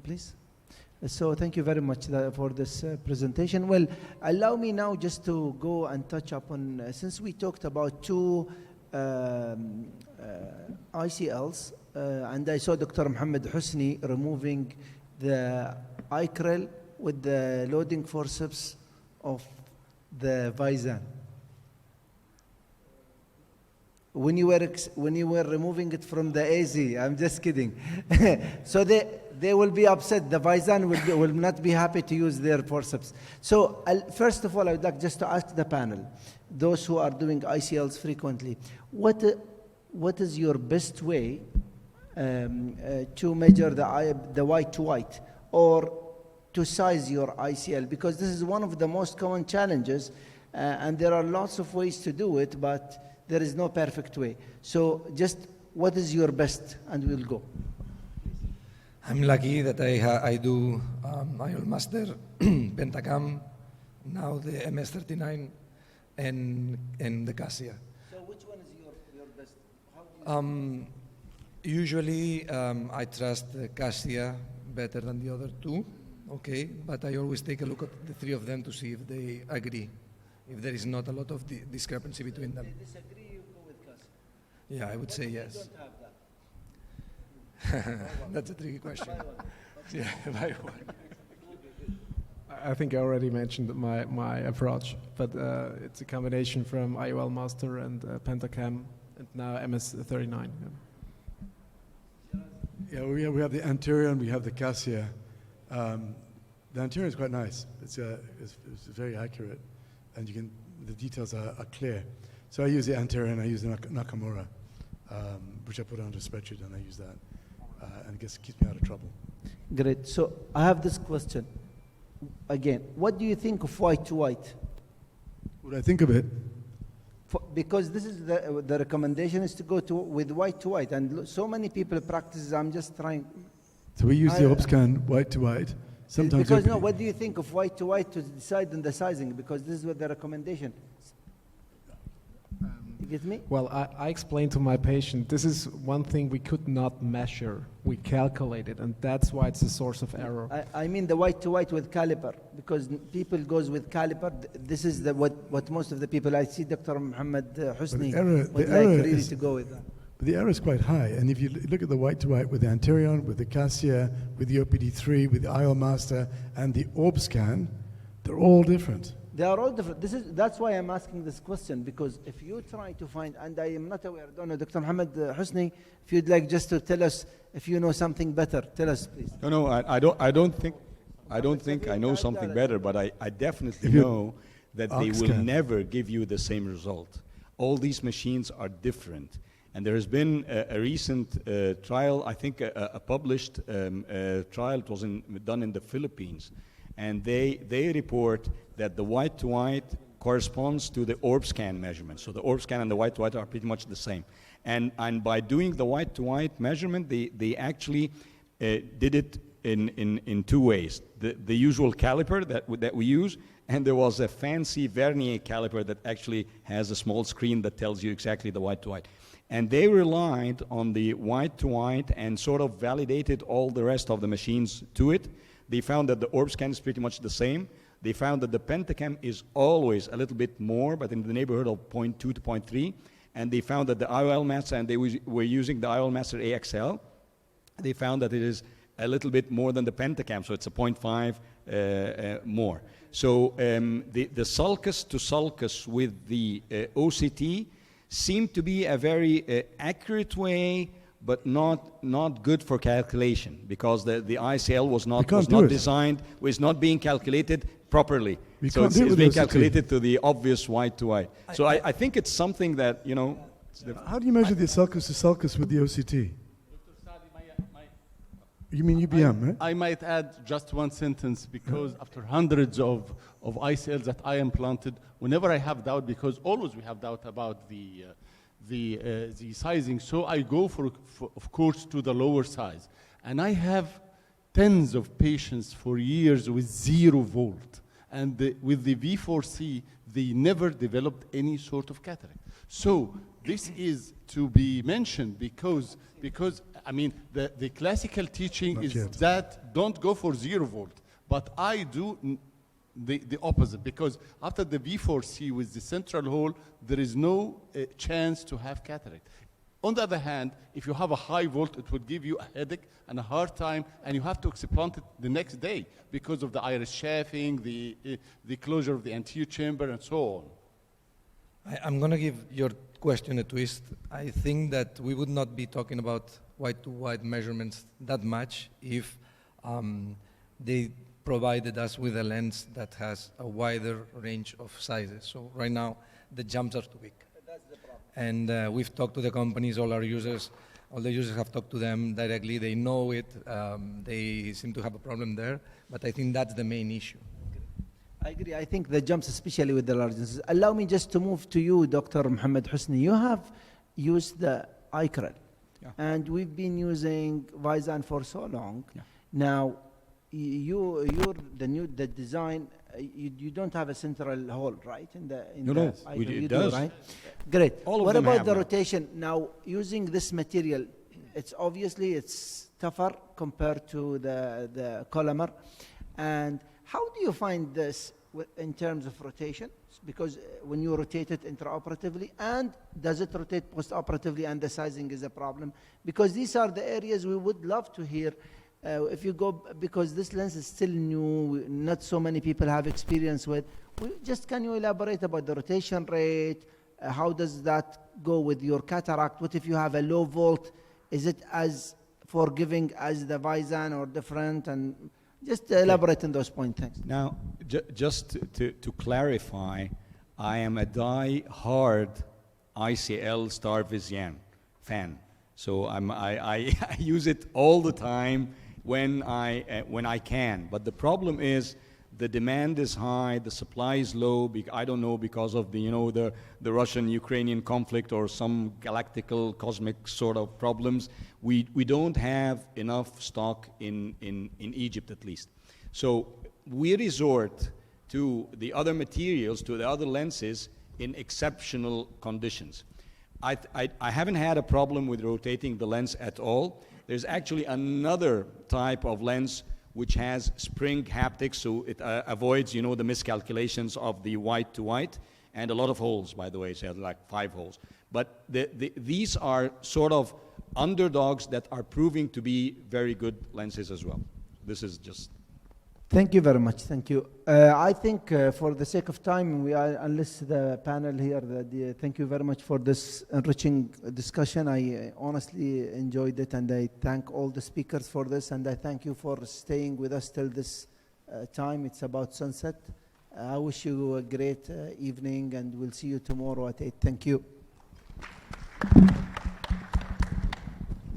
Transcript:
Please. So thank you very much for this presentation. Well, allow me now just to go and touch upon, since we talked about two ICLs, and I saw Dr. Mohammed Husni removing the ICREL with the loading forceps of the Vizan. When you were removing it from the AZ, I'm just kidding. So they will be upset. The Vizan will not be happy to use their forceps. So first of all, I would like just to ask the panel, those who are doing ICLs frequently, what is your best way to measure the white to white or to size your ICL? Because this is one of the most common challenges, and there are lots of ways to do it, but there is no perfect way. So just what is your best, and we'll go. I'm lucky that I do IOL Master, Pentacam, now the MS-39, and the Cassia. So which one is your best? How do you Usually I trust the Cassia better than the other two, okay? But I always take a look at the three of them to see if they agree, if there is not a lot of discrepancy between them. If they disagree, you go with Cassia. Yeah, I would say yes. You don't have that. That's a tricky question. Yeah, I think I already mentioned my approach, but it's a combination from IOL Master and Pentacam, and now MS-39. Yeah, we have the anterior and we have the Cassia. The anterior is quite nice. It's very accurate, and the details are clear. So I use the anterior and I use the Nakamura, which I put onto a spreadsheet, and I use that, and it keeps me out of trouble. Great. So I have this question. Again, what do you think of white to white? What I think of it? Because this is the recommendation is to go with white to white, and so many people practice. I'm just trying. So we use the OBSCAN white to white. Sometimes because no, what do you think of white to white to decide on the sizing? Because this is what the recommendation. You get me? Well, I explained to my patient, this is one thing we could not measure. We calculated, and that's why it's a source of error. I mean the white to white with caliper, because people goes with caliper. This is what most of the people, I see Dr. Mohammed Husni would like really to go with that. But the error is quite high, and if you look at the white to white with the Anterion, with the Cassia, with the OPD3, with the IOL Master, and the OBSCAN, they're all different. They are all different. That's why I'm asking this question, because if you try to find, and I am not aware, I don't know, Dr. Mohammed Husni, if you'd like just to tell us if you know something better, tell us, please. No, I don't think I know something better, but I definitely know that they will never give you the same result. All these machines are different. And there has been a recent trial, I think a published trial, it was done in the Philippines. And they report that the white to white corresponds to the ORB-SCAN measurement. So the ORB-SCAN and the white to white are pretty much the same. And by doing the white to white measurement, they actually did it in two ways. The usual caliper that we use, and there was a fancy vernier caliper that actually has a small screen that tells you exactly the white to white. And they relied on the white to white and sort of validated all the rest of the machines to it. They found that the ORB-SCAN is pretty much the same. They found that the Pentacam is always a little bit more, but in the neighborhood of 0.2 to 0.3. And they found that the IOL Master, and they were using the IOL Master AXL, they found that it is a little bit more than the Pentacam, so it's a 0.5 more. So the sulcus to sulcus with the OCT seemed to be a very accurate way, but not good for calculation, because the ICL was not designed, was not being calculated properly. So it's being calculated to the obvious white to white. So I think it's something that, you know. How do you measure the sulcus to sulcus with the OCT? You mean UBM, right? I might add just one sentence, because after hundreds of ICLs that I implanted, whenever I have doubt, because always we have doubt about the sizing, so I go for of course to the lower size, and I have tens of patients for years with 0 volt, and with the V4C they never developed any sort of cataract. So this is to be mentioned, because I mean, the classical teaching Not is yet. that don't go for 0 volt. But I do the opposite, because after the V4C with the central hole, there is no chance to have cataract. On the other hand, if you have a high volt, it would give you a headache and a hard time, and you have to explant it the next day because of the iris chafing, the closure of the anterior chamber, and so on. I'm going to give your question a twist. I think that we would not be talking about white-to-white measurements that much if they provided us with a lens that has a wider range of sizes. So right now, the jumps are too big. That's the problem. And we've talked to the companies, all the users have talked to them directly. They know it. They seem to have a problem there. But I think that's the main issue. I agree. I think the jumps, especially with the large lenses. Allow me just to move to you, Dr. Mohammed Husni. You have used the iCREL, and we've been using Vizan for so long. Yeah. Now, the design. You don't have a central hole, right? No, it does. Right? Great. All of what them about have the now. rotation? Now, using this material, it's tougher compared to the Collamer. And how do you find this in terms of rotation? Because when you rotate it intraoperatively, and does it rotate postoperatively, and the sizing is a problem? Because these are the areas we would love to hear. If you go, because this lens is still new, not so many people have experience with. Can you elaborate about the rotation rate? How does that go with your cataract? What if you have a low volt? Is it as forgiving as the Vizan or different? And just elaborate on those points. Thanks. Now, just to clarify, I am a die-hard ICL Star Vision fan. So I use it all the time when I can. But the problem is the demand is high, the supply is low. I don't know, because of the Russian-Ukrainian conflict or some galactical cosmic sort of problems. We don't have enough stock in Egypt, at least. So we resort to the other materials, to the other lenses in exceptional conditions. I haven't had a problem with rotating the lens at all. There's actually another type of lens which has spring haptics, so it avoids, the miscalculations of the white to white, and a lot of holes, by the way, so like 5 holes. But these are sort of underdogs that are proving to be very good lenses as well. This is just... Thank you very much. Thank you. I think for the sake of time, unless the panel here, thank you very much for this enriching discussion. I honestly enjoyed it, and I thank all the speakers for this, and I thank you for staying with us till this time. It's about sunset. I wish you a great evening, and we'll see you tomorrow at 8. Thank you.